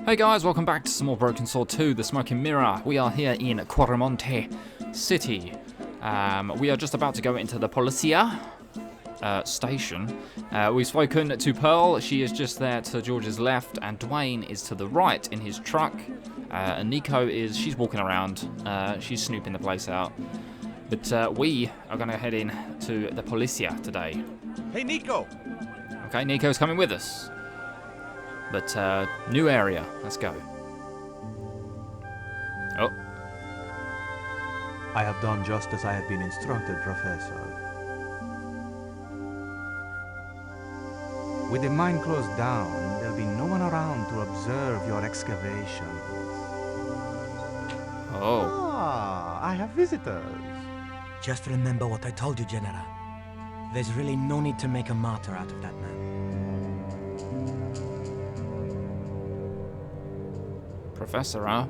Hey guys, welcome back to some more Broken Sword 2, The Smoking Mirror. We are here in Quarramonte City. We are just about to go into the Policia station. We've spoken to Pearle. She is just there to George's left, and Duane is to the right in his truck. And Nico she's walking around. She's snooping the place out. But we are going to head in to the Policia today. Hey, Nico! Okay, Nico's coming with us. But, new area. Let's go. Oh. I have done just as I have been instructed, Professor. With the mine closed down, there'll be no one around to observe your excavations. Oh. Ah, I have visitors. Just remember what I told you, General. There's really no need to make a martyr out of that man. Professor, huh?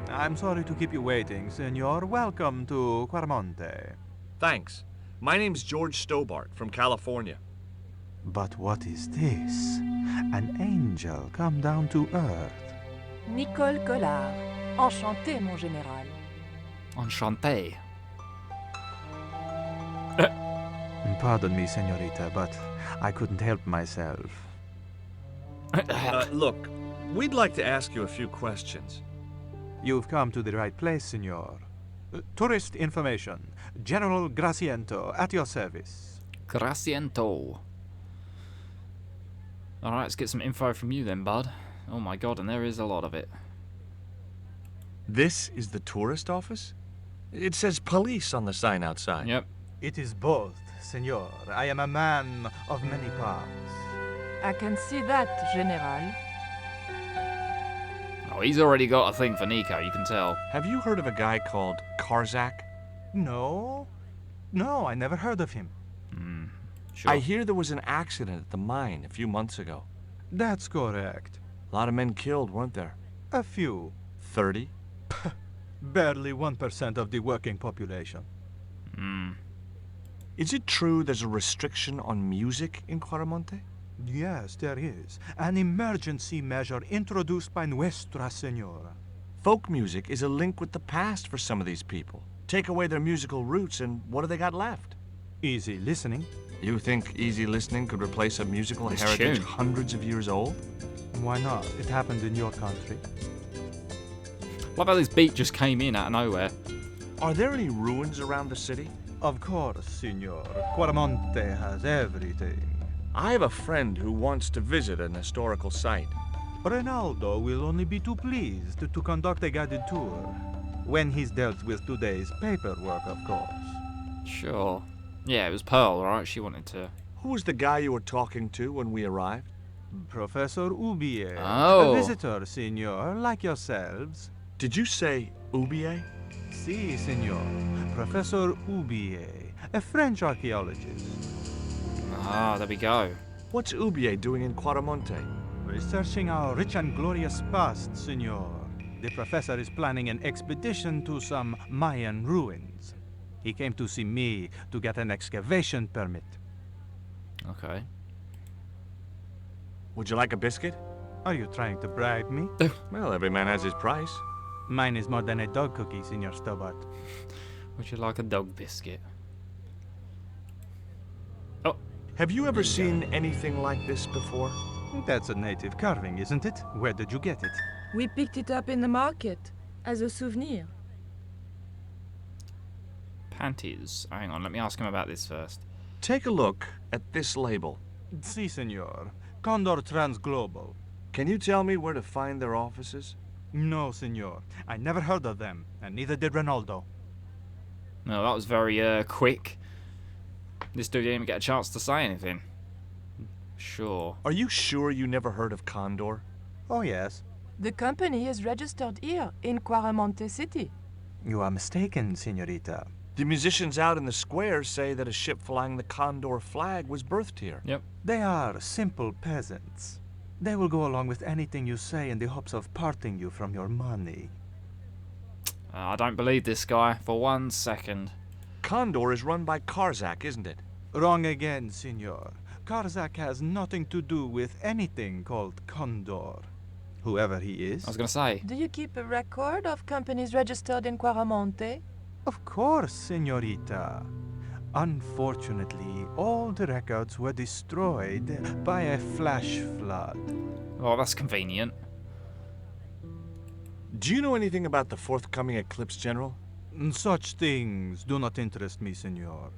I'm sorry to keep you waiting, Senor. Welcome to Quarramonte. Thanks. My name's George Stobart from California. But what is this? An angel come down to earth. Nicole Collard. Enchanté, mon général. Enchanté. Pardon me, Senorita, but I couldn't help myself. Look, we'd like to ask you a few questions. You've come to the right place, Senor. Tourist information. General Graciento, at your service. Graciento. Alright, let's get some info from you then, bud. Oh my god, and there is a lot of it. This is the tourist office? It says police on the sign outside. Yep. It is both, Senor. I am a man of many parts. I can see that, General. Oh, he's already got a thing for Nico, you can tell. Have you heard of a guy called Karzak? No, I never heard of him. Sure. I hear there was an accident at the mine a few months ago. That's correct. A lot of men killed, weren't there? A few. 30? Barely 1% of the working population. Is it true there's a restriction on music in Quarramonte? Yes, there is. An emergency measure introduced by Nuestra Senora. Folk music is a link with the past for some of these people. Take away their musical roots and what do they got left? Easy listening. You think easy listening could replace a musical It's heritage tune. hundreds of years old? Why not? It happened in your country. What about this beat just came in out of nowhere? Are there any ruins around the city? Of course, Senor. Quarramonte has everything. I have a friend who wants to visit an historical site. Ronaldo will only be too pleased to conduct a guided tour. When he's dealt with today's paperwork, of course. Sure. Yeah, it was Pearle, right? She wanted to... Who was the guy you were talking to when we arrived? Professor Ubier. Oh. A visitor, Senor, like yourselves. Did you say Ubier? Si, Senor. Professor Ubier, a French archaeologist. Ah, there we go. What's Ubier doing in Quarramonte? Researching our rich and glorious past, Senor. The professor is planning an expedition to some Mayan ruins. He came to see me to get an excavation permit. Okay. Would you like a biscuit? Are you trying to bribe me? Well, every man has his price. Mine is more than a dog cookie, Senor Stobart. Would you like a dog biscuit? Oh. Have you ever seen anything like this before? That's a native carving, isn't it? Where did you get it? We picked it up in the market as a souvenir. Panties. Hang on, let me ask him about this first. Take a look at this label. Si, Senor. Condor Transglobal. Can you tell me where to find their offices? No, Senor. I never heard of them, and neither did Ronaldo. No, that was very, quick. This dude didn't even get a chance to say anything. Sure. Are you sure you never heard of Condor? Oh, yes. The company is registered here in Quarramonte City. You are mistaken, Senorita. The musicians out in the square say that a ship flying the Condor flag was birthed here. Yep. They are simple peasants. They will go along with anything you say in the hopes of parting you from your money. I don't believe this guy for 1 second. Condor is run by Karzak, isn't it? Wrong again, Senor. Karzak has nothing to do with anything called Condor. Whoever he is. I was gonna say. Do you keep a record of companies registered in Quaramonte? Of course, señorita. Unfortunately, all the records were destroyed by a flash flood. Oh, that's convenient. Do you know anything about the forthcoming eclipse, General? Such things do not interest me, senor.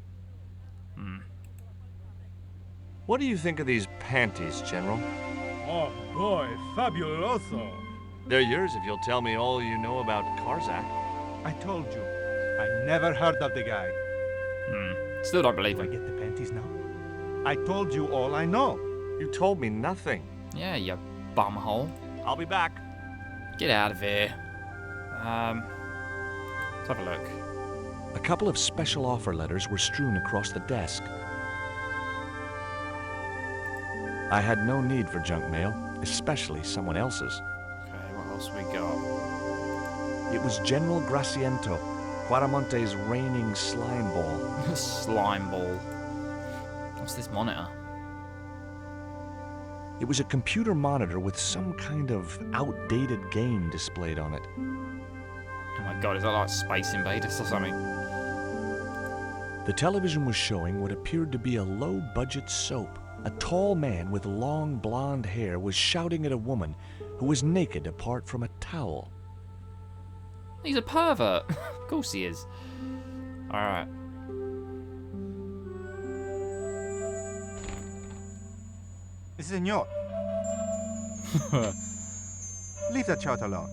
What do you think of these panties, General? Oh boy, fabuloso! They're yours if you'll tell me all you know about Karzak. I told you, I never heard of the guy. Still don't believe Do I him. get the panties now? I told you all I know. You told me nothing. Yeah, you bumhole. I'll be back. Get out of here. Let's have a look. A couple of special offer letters were strewn across the desk. I had no need for junk mail, especially someone else's. Okay, what else we got? It was General Graciento, Quaramonte's reigning slime ball. Slime ball. What's this monitor? It was a computer monitor with some kind of outdated game displayed on it. Oh my god, is that like Space Invaders or something? The television was showing what appeared to be a low-budget soap. A tall man with long blonde hair was shouting at a woman who was naked apart from a towel. He's a pervert. Of course he is. Alright. Senor. Leave that child alone.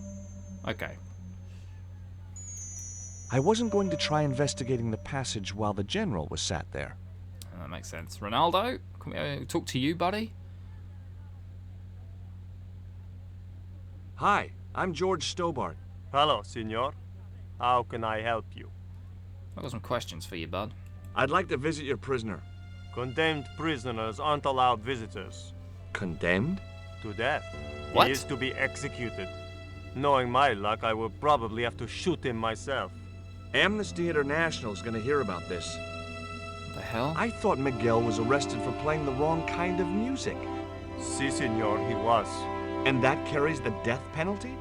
Okay. I wasn't going to try investigating the passage while the general was sat there. That makes sense. Ronaldo, can we talk to you, buddy? Hi, I'm George Stobart. Hello, senor. How can I help you? I've got some questions for you, bud. I'd like to visit your prisoner. Condemned prisoners aren't allowed visitors. Condemned? To death. What? He is to be executed. Knowing my luck, I will probably have to shoot him myself. Amnesty International's gonna hear about this. What the hell? I thought Miguel was arrested for playing the wrong kind of music. Si, senor, he was. And that carries the death penalty?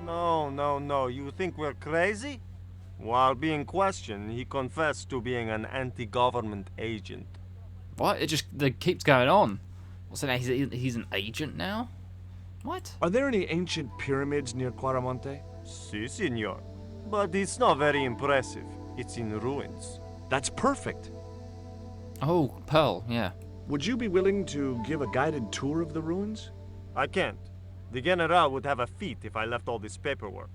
No. You think we're crazy? While being questioned, he confessed to being an anti-government agent. What? It keeps going on. What's that? He's an agent now? What? Are there any ancient pyramids near Quaramonte? Si, senor. But it's not very impressive. It's in ruins. That's perfect. Oh, Pearl, yeah. Would you be willing to give a guided tour of the ruins? I can't. The General would have a fit if I left all this paperwork.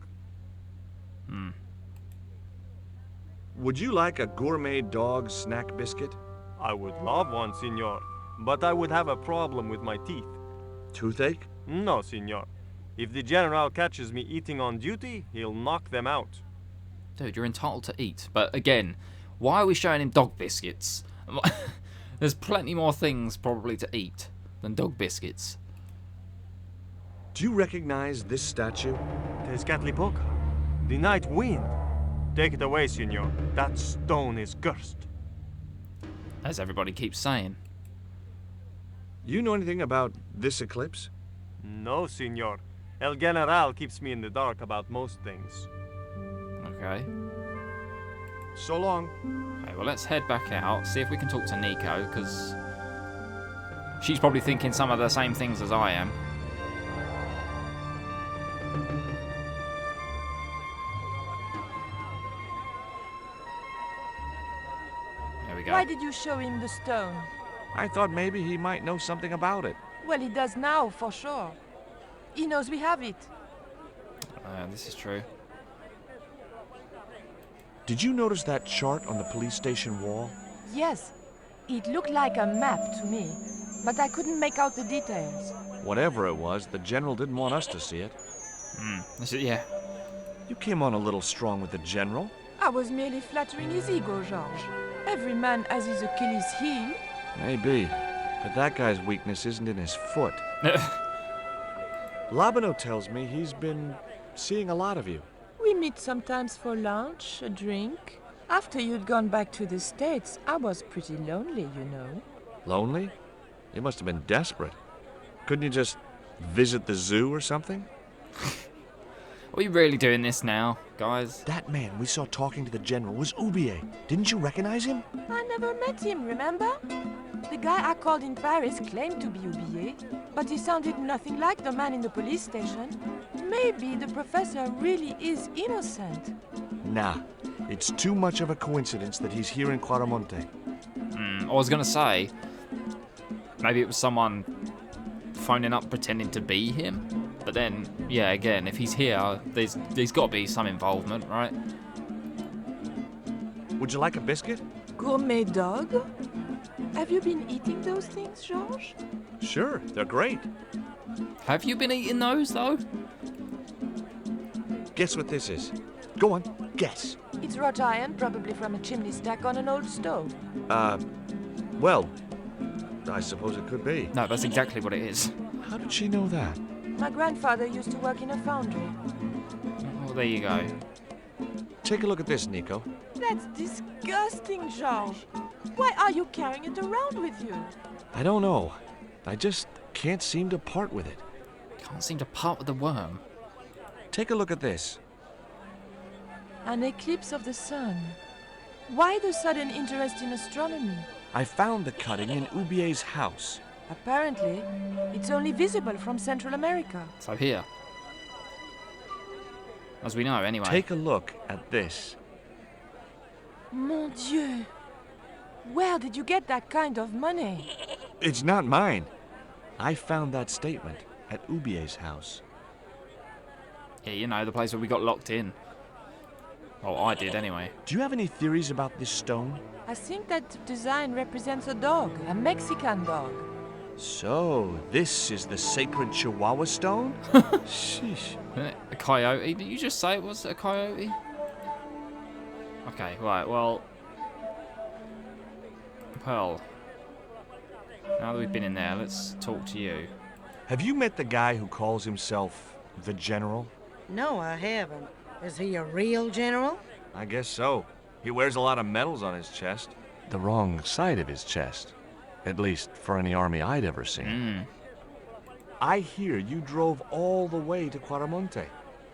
Would you like a gourmet dog snack biscuit? I would love one, senor. But I would have a problem with my teeth. Toothache? No, senor. If the General catches me eating on duty, he'll knock them out. Dude, you're entitled to eat. But again, why are we showing him dog biscuits? There's plenty more things probably to eat than dog biscuits. Do you recognize this statue? Tezcatlipoca, the night wind. Take it away, senor. That stone is cursed. As everybody keeps saying. You know anything about this eclipse? No, senor. El General keeps me in the dark about most things. Okay. So long. Okay, well, let's head back out, see if we can talk to Nico, because she's probably thinking some of the same things as I am. There we go. Why did you show him the stone? I thought maybe he might know something about it. Well, he does now, for sure. He knows we have it. This is true. Did you notice that chart on the police station wall? Yes, it looked like a map to me, but I couldn't make out the details. Whatever it was, the general didn't want us to see it. Yeah. You came on a little strong with the general. I was merely flattering his ego, Georges. Every man has his Achilles heel. Maybe, but that guy's weakness isn't in his foot. Labano tells me he's been seeing a lot of you. We meet sometimes for lunch, a drink. After you'd gone back to the States, I was pretty lonely, you know. Lonely? You must have been desperate. Couldn't you just visit the zoo or something? Are we really doing this now, guys? That man we saw talking to the general was Oubier. Didn't you recognize him? I never met him, remember? The guy I called in Paris claimed to be Oubier, but he sounded nothing like the man in the police station. Maybe the professor really is innocent. Nah, it's too much of a coincidence that he's here in Claramonte. I was gonna say, maybe it was someone phoning up pretending to be him. But then, yeah, again, if he's here, there's got to be some involvement, right? Would you like a biscuit? Gourmet dog? Have you been eating those things, Georges? Sure, they're great. Have you been eating those, though? Guess what this is? Go on, guess. It's wrought iron, probably from a chimney stack on an old stove. Well, I suppose it could be. No, that's exactly what it is. How did she know that? My grandfather used to work in a foundry. Well, there you go. Take a look at this, Nico. That's disgusting, Georges. Why are you carrying it around with you? I don't know. I just can't seem to part with it. Can't seem to part with the worm. Take a look at this. An eclipse of the sun. Why the sudden interest in astronomy? I found the cutting in Oubier's house. Apparently, it's only visible from Central America. So here. As we know, anyway. Take a look at this. Mon Dieu! Where did you get that kind of money? It's not mine. I found that statement at Oubier's house. Yeah, you know, the place where we got locked in. Well, I did anyway. Do you have any theories about this stone? I think that design represents a dog, a Mexican dog. So, this is the sacred Chihuahua stone? Sheesh. A coyote? Did you just say it was a coyote? Okay, right, well... Pearl. Now that we've been in there, let's talk to you. Have you met the guy who calls himself the General? No, I haven't. Is he a real general? I guess so. He wears a lot of medals on his chest. The wrong side of his chest. At least for any army I'd ever seen. I hear you drove all the way to Claramonte.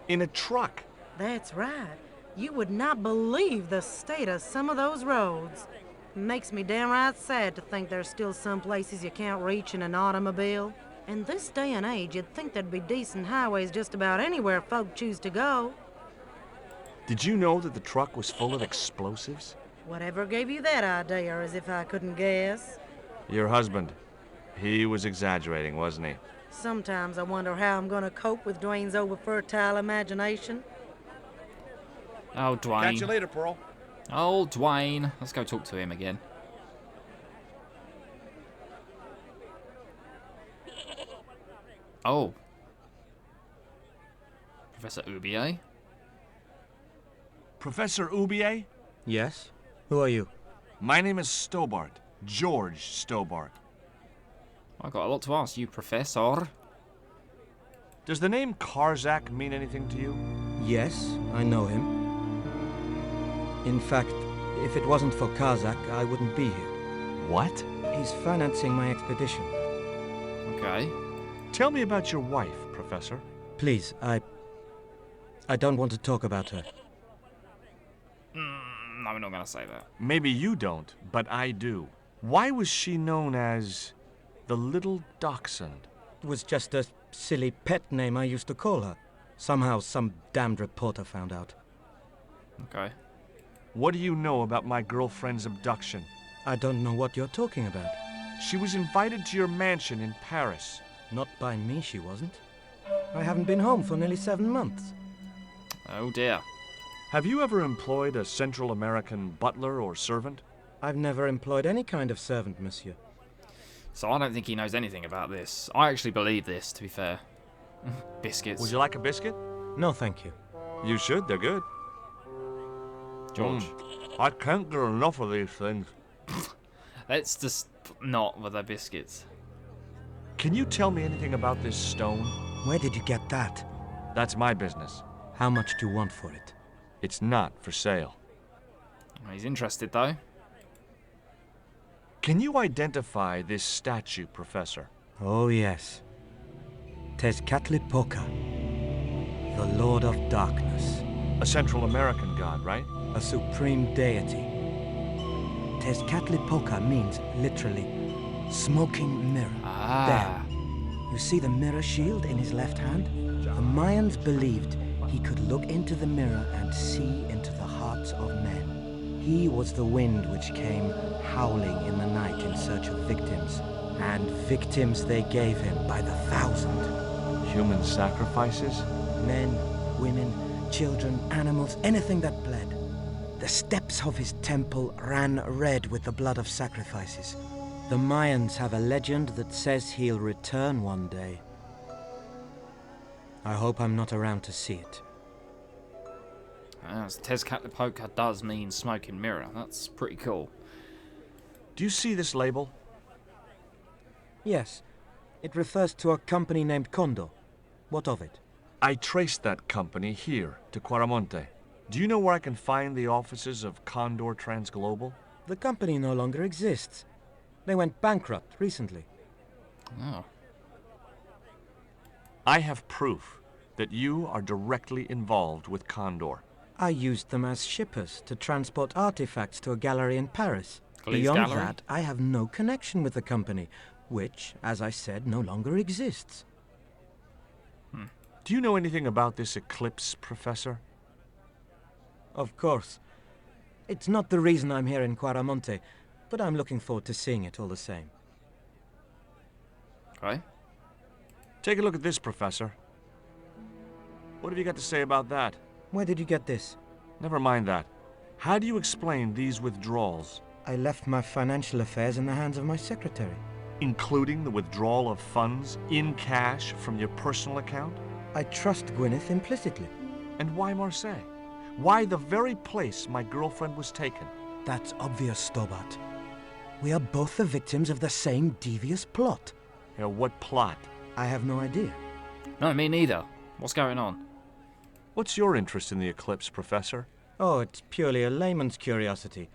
In a truck. That's right. You would not believe the state of some of those roads. Makes me downright sad to think there's still some places you can't reach in an automobile. In this day and age, you'd think there'd be decent highways just about anywhere folk choose to go. Did you know that the truck was full of explosives? Whatever gave you that idea, as if I couldn't guess? Your husband. He was exaggerating, wasn't he? Sometimes I wonder how I'm gonna cope with Duane's over-fertile imagination. Oh, Duane. Catch you later, Pearl. Oh, Duane. Let's go talk to him again. Oh. Professor Oubier? Professor Oubier? Yes? Who are you? My name is Stobart. George Stobart. I've got a lot to ask you, Professor. Does the name Karzak mean anything to you? Yes, I know him. In fact, if it wasn't for Kazakh, I wouldn't be here. What? He's financing my expedition. Okay. Tell me about your wife, Professor. Please, I don't want to talk about her. No, we're not going to say that. Maybe you don't, but I do. Why was she known as the Little Dachshund? It was just a silly pet name I used to call her. Somehow some damned reporter found out. Okay. What do you know about my girlfriend's abduction? I don't know what you're talking about. She was invited to your mansion in Paris. Not by me, she wasn't. I haven't been home for nearly 7 months. Oh, dear. Have you ever employed a Central American butler or servant? I've never employed any kind of servant, monsieur. So I don't think he knows anything about this. I actually believe this, to be fair. Biscuits. Would you like a biscuit? No, thank you. You should, they're good. George. I can't get enough of these things. Let's just not with the biscuits. Can you tell me anything about this stone? Where did you get that? That's my business. How much do you want for it? It's not for sale. He's interested, though. Can you identify this statue, Professor? Oh, yes. Tezcatlipoca, the Lord of Darkness, A Central American god, right? a supreme deity. Tezcatlipoca means literally smoking mirror. Ah. There. You see the mirror shield in his left hand? The Mayans believed he could look into the mirror and see into the hearts of men. He was the wind which came howling in the night in search of victims, and victims they gave him by the thousand. Human sacrifices? Men, women, children, animals, anything that bled. The steps of his temple ran red with the blood of sacrifices. The Mayans have a legend that says he'll return one day. I hope I'm not around to see it. Tezcatlipoca does mean smoking mirror. That's pretty cool. Do you see this label? Yes, it refers to a company named Condor. What of it? I traced that company here to Quaramonte. Do you know where I can find the offices of Condor Transglobal? The company no longer exists. They went bankrupt recently. Oh. I have proof that you are directly involved with Condor. I used them as shippers to transport artifacts to a gallery in Paris. Glee's Beyond gallery? that, I have no connection with the company, which, as I said, no longer exists. Do you know anything about this eclipse, Professor? Of course. It's not the reason I'm here in Quaramonte, but I'm looking forward to seeing it all the same. Okay. Take a look at this, Professor. What have you got to say about that? Where did you get this? Never mind that. How do you explain these withdrawals, I left my financial affairs in the hands of my secretary. including the withdrawal of funds in cash from your personal account? I trust Gwyneth implicitly. And why Marseille? Why the very place my girlfriend was taken? That's obvious, Stobart. We are both the victims of the same devious plot. What plot? I have no idea. No, me neither. What's going on? What's your interest in the eclipse, Professor? Oh, it's purely a layman's curiosity.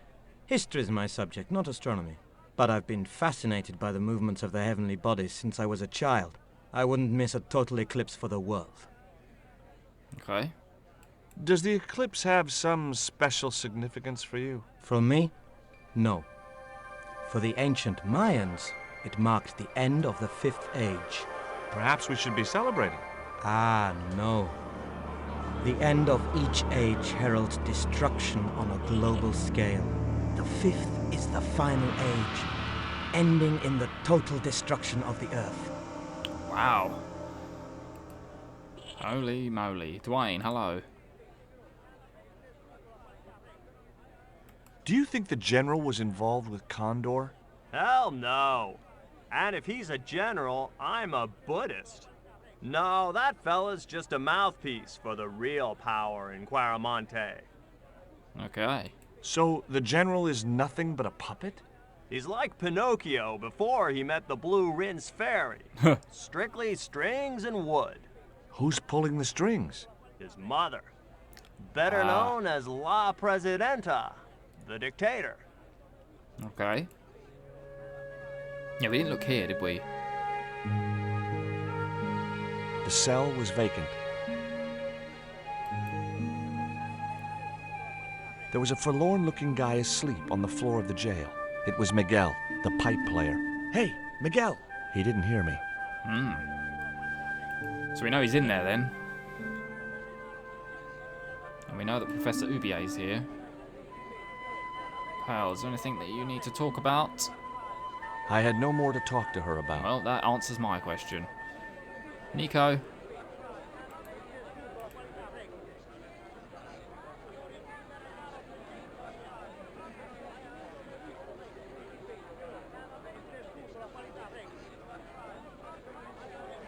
History's my subject, not astronomy. But I've been fascinated by the movements of the heavenly bodies since I was a child. I wouldn't miss a total eclipse for the world. Okay. Does the eclipse have some special significance for you? For me? No. For the ancient Mayans, it marked the end of the Fifth Age. Perhaps we should be celebrating. Ah, no. The end of each age heralds destruction on a global scale. The fifth is the final age, ending in the total destruction of the Earth. Wow. Holy moly. Duane, hello. Do you think the general was involved with Condor? Hell no. And if he's a general, I'm a Buddhist. No, that fella's just a mouthpiece for the real power in Quaramonte. Okay. So the general is nothing but a puppet? He's like Pinocchio before he met the Blue Rinse Fairy. Strictly strings and wood. Who's pulling the strings? His mother. Better known as La Presidenta, the dictator. Okay. Yeah, we didn't look here, did we? The cell was vacant. There was a forlorn-looking guy asleep on the floor of the jail. It was Miguel, the pipe player. Hey, Miguel! He didn't hear me. So we know he's in there then. And we know that Professor Ubier is here. Pearle, is there anything that you need to talk about? I had no more to talk to her about. Well, that answers my question. Nico.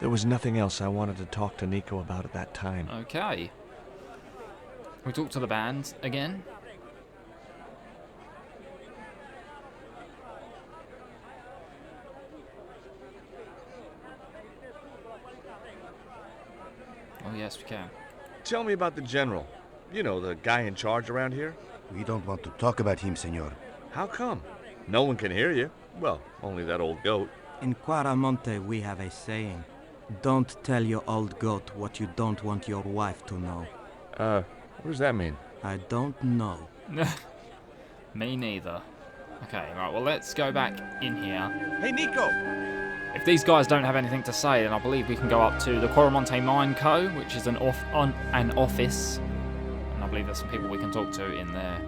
There was nothing else I wanted to talk to Nico about at that time. Okay. We talk to the band again. Oh yes, we can. Tell me about the general. You know, the guy in charge around here. We don't want to talk about him, senor. How come? No one can hear you. Well, only that old goat. In Quaramonte, we have a saying. Don't tell your old goat what you don't want your wife to know. What does that mean? I don't know. Me neither. Okay, right, well, let's go back in here. Hey, Nico! If these guys don't have anything to say, then I believe we can go up to the Quaramonte Mine Co., which is an office. And I believe there's some people we can talk to in there.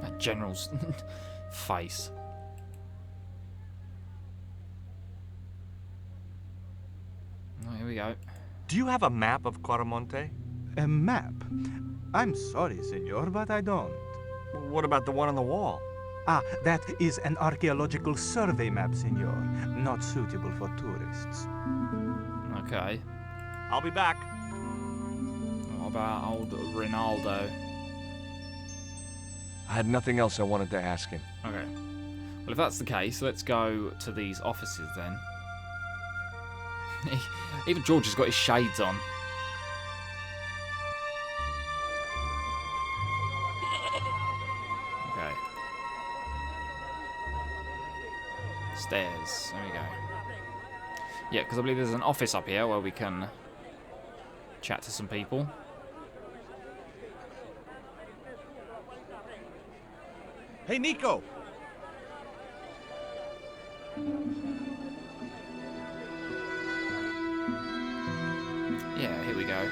That general's face. Oh, here we go. Do you have a map of Quaramonte? A map? I'm sorry, senor, but I don't. What about the one on the wall? Ah, that is an archaeological survey map, senor. Not suitable for tourists. Okay. I'll be back. What about old Ronaldo? I had nothing else I wanted to ask him. Okay. Well, if that's the case, let's go to these offices then. Even George has got his shades on. Okay. Stairs. There we go. Yeah, because I believe there's an office up here where we can chat to some people. Hey, Nico! Yeah, here we go.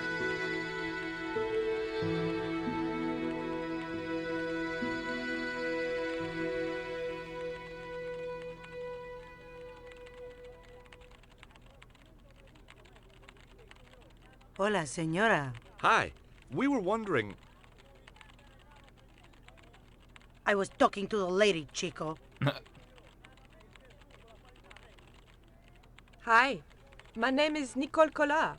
Hola, señora. Hi. We were wondering... I was talking to the lady, Chico. Hi, my name is Nicole Collard.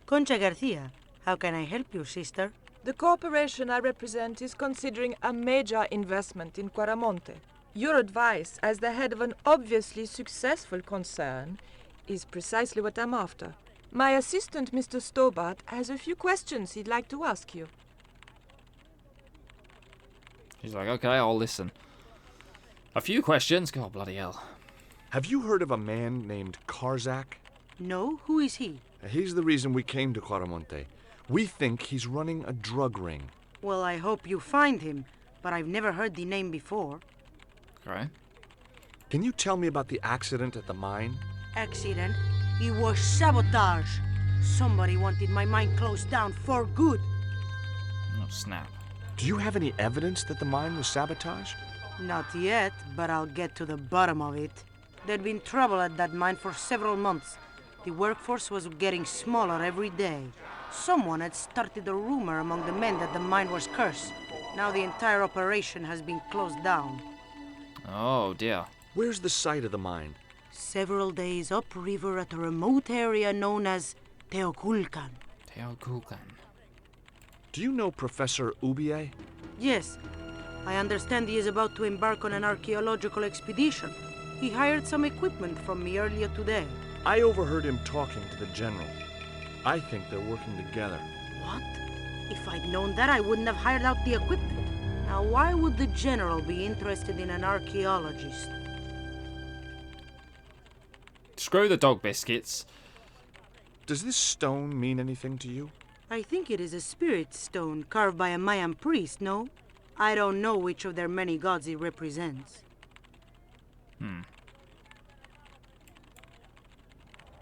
Concha Garcia. How can I help you, sister? The corporation I represent is considering a major investment in Quaramonte. Your advice, as the head of an obviously successful concern, is precisely what I'm after. My assistant, Mr. Stobart, has a few questions he'd like to ask you. She's like, okay, I'll listen. A few questions? God, bloody hell. Have you heard of a man named Karzak? No? Who is he? He's the reason we came to Quaramonte. We think he's running a drug ring. Well, I hope you find him, but I've never heard the name before. Okay. Can you tell me about the accident at the mine? Accident? It was sabotage. Somebody wanted my mine closed down for good. Oh, snap. Do you have any evidence that the mine was sabotaged? Not yet, but I'll get to the bottom of it. There'd been trouble at that mine for several months. The workforce was getting smaller every day. Someone had started a rumor among the men that the mine was cursed. Now the entire operation has been closed down. Oh, dear. Where's the site of the mine? Several days upriver at a remote area known as Teoculcan. Teoculcan. Do you know Professor Ubier? Yes, I understand he is about to embark on an archaeological expedition. He hired some equipment from me earlier today. I overheard him talking to the general. I think they're working together. What? If I'd known that, I wouldn't have hired out the equipment. Now, why would the general be interested in an archaeologist? Screw the dog biscuits. Does this stone mean anything to you? I think it is a spirit stone carved by a Mayan priest, no? I don't know which of their many gods it represents.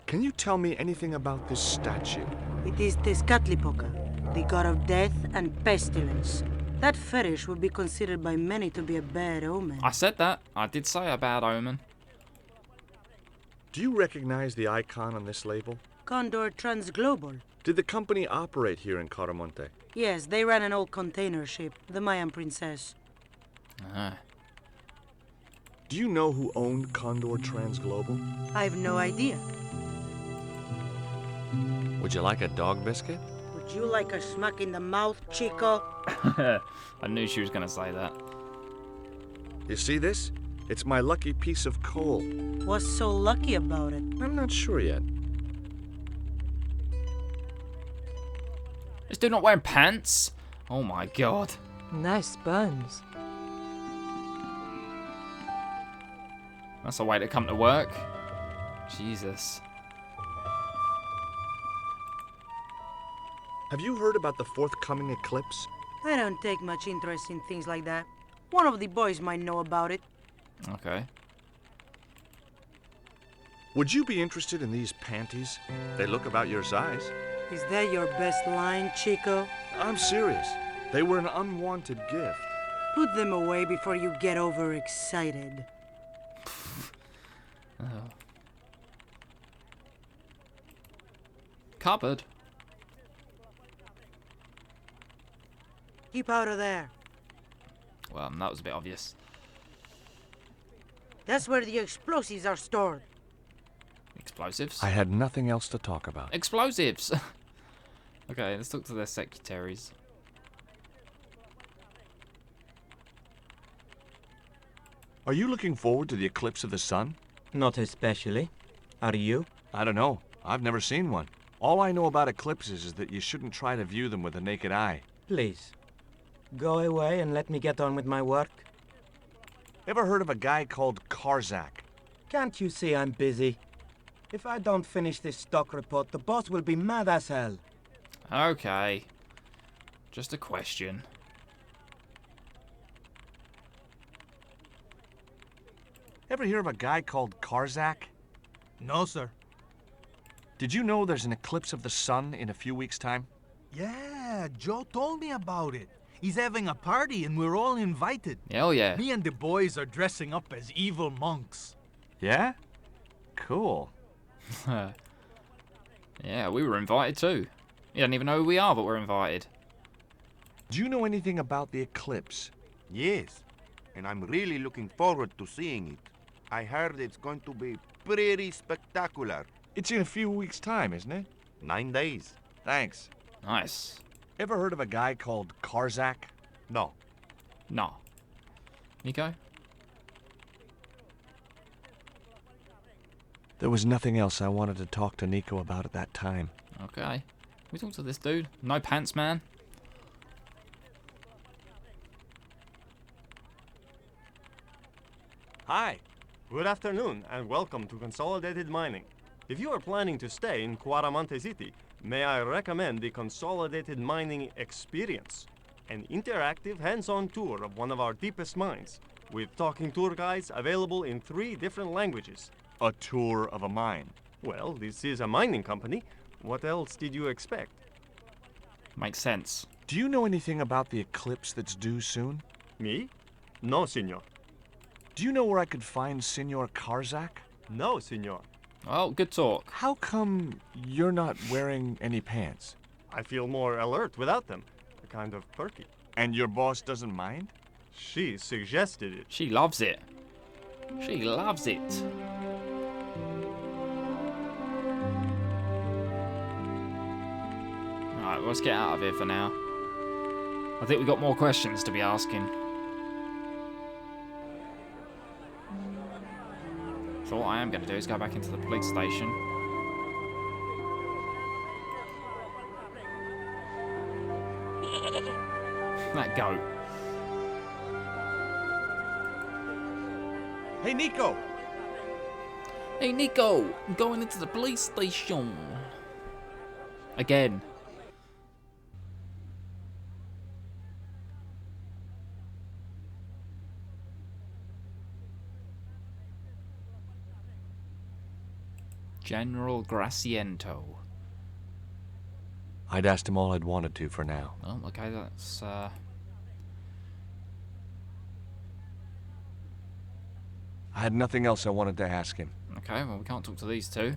Can you tell me anything about this statue? It is Tezcatlipoca, the god of death and pestilence. That fetish would be considered by many to be a bad omen. I said that. I did say a bad omen. Do you recognize the icon on this label? Condor Transglobal. Did the company operate here in Quaramonte? Yes, they ran an old container ship, the Mayan Princess. Ah. Do you know who owned Condor Transglobal? I've no idea. Would you like a dog biscuit? Would you like a smack in the mouth, Chico? I knew she was going to say that. You see this? It's my lucky piece of coal. What's so lucky about it? I'm not sure yet. This dude not wearing pants? Oh my god. Nice buns. That's a way to come to work. Jesus. Have you heard about the forthcoming eclipse? I don't take much interest in things like that. One of the boys might know about it. Okay. Would you be interested in these panties? They look about your size. Is that your best line, Chico? I'm serious. They were an unwanted gift. Put them away before you get overexcited. Oh. Cupboard. Keep out of there. Well, that was a bit obvious. That's where the explosives are stored. Explosives? I had nothing else to talk about. Explosives! Okay, let's talk to their secretaries. Are you looking forward to the eclipse of the sun? Not especially. Are you? I don't know. I've never seen one. All I know about eclipses is that you shouldn't try to view them with the naked eye. Please. Go away and let me get on with my work. Ever heard of a guy called Karzak? Can't you see I'm busy? If I don't finish this stock report, the boss will be mad as hell. Okay. Just a question. Ever hear of a guy called Karzak? No, sir. Did you know there's an eclipse of the sun in a few weeks' time? Yeah, Joe told me about it. He's having a party and we're all invited. Hell yeah. Me and the boys are dressing up as evil monks. Yeah? Cool. Yeah, we were invited too. You don't even know who we are, but we're invited. Do you know anything about the eclipse? Yes, and I'm really looking forward to seeing it. I heard it's going to be pretty spectacular. It's in a few weeks' time, isn't it? 9 days. Thanks. Nice. Ever heard of a guy called Karzak? No. No. Nico? There was nothing else I wanted to talk to Nico about at that time. Okay. We talk to this dude. No pants, man. Hi. Good afternoon, and welcome to Consolidated Mining. If you are planning to stay in Cuaramonte City, may I recommend the Consolidated Mining Experience, an interactive hands-on tour of one of our deepest mines, with talking tour guides available in 3 different languages. A tour of a mine. Well, this is a mining company. What else did you expect? Makes sense. Do you know anything about the eclipse that's due soon? Me? No, senor. Do you know where I could find Senor Karzak? No, senor. Well, good talk. How come you're not wearing any pants? I feel more alert without them. Kind of perky. And your boss doesn't mind? She suggested it. She loves it. She loves it. Alright, let's get out of here for now. I think we've got more questions to be asking. So what I am going to do is go back into the police station. That goat. Hey, Nico! Hey, Nico! I'm going into the police station. Again. General Graciento. I'd asked him all I'd wanted to for now. Oh, okay, that's, I had nothing else I wanted to ask him. okay, well, we can't talk to these two.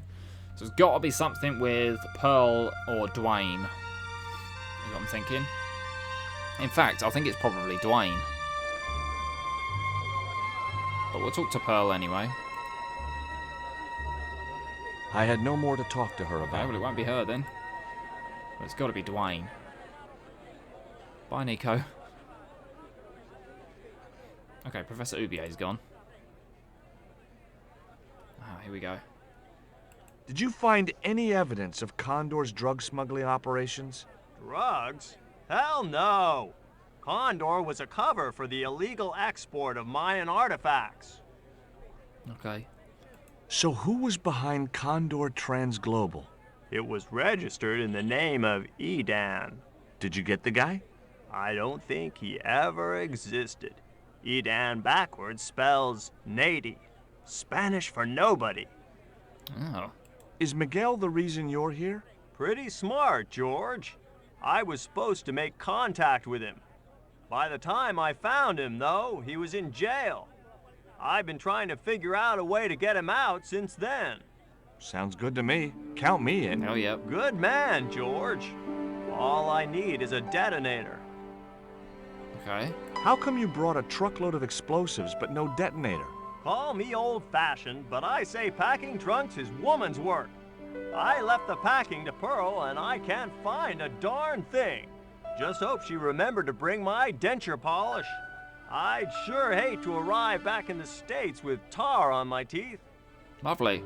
So it's got to be something with Pearle or Duane. Is what I'm thinking. In fact, I think it's probably Duane. But we'll talk to Pearle anyway. I had no more to talk to her Okay, about. well, it won't be her then. But it's got to be Duane. Bye, Nico. Okay, Professor Ubier's gone. Ah, here we go. Did you find any evidence of Condor's drug smuggling operations? Drugs? Hell no! Condor was a cover for the illegal export of Mayan artifacts. Okay. So who was behind Condor Transglobal? It was registered in the name of Edan. Did you get the guy? I don't think he ever existed. Edan backwards spells Nady, Spanish for nobody. Oh. Is Miguel the reason you're here? Pretty smart, George. I was supposed to make contact with him. By the time I found him, though, he was in jail. I've been trying to figure out a way to get him out since then. Sounds good to me. Count me in. Hell yeah. Good man, George. All I need is a detonator. Okay. How come you brought a truckload of explosives but no detonator? Call me old-fashioned, but I say packing trunks is woman's work. I left the packing to Pearle, and I can't find a darn thing. Just hope she remembered to bring my denture polish. I'd sure hate to arrive back in the States with tar on my teeth. Lovely.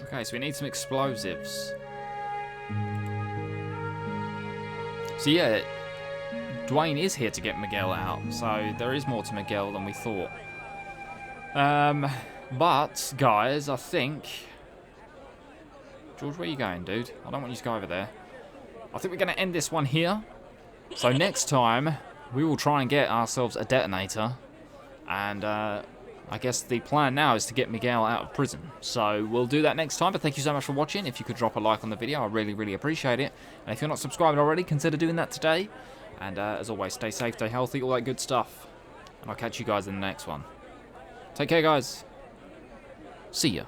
Okay, so we need some explosives. So yeah, Duane is here to get Miguel out, so there is more to Miguel than we thought. But, guys, I think... George, where are you going, dude? I don't want you to go over there. I think we're going to end this one here. So next time, we will try and get ourselves a detonator. And I guess the plan now is to get Miguel out of prison. So we'll do that next time. But thank you so much for watching. If you could drop a like on the video, I really, really appreciate it. And if you're not subscribed already, consider doing that today. And as always, stay safe, stay healthy, all that good stuff. And I'll catch you guys in the next one. Take care, guys. See ya.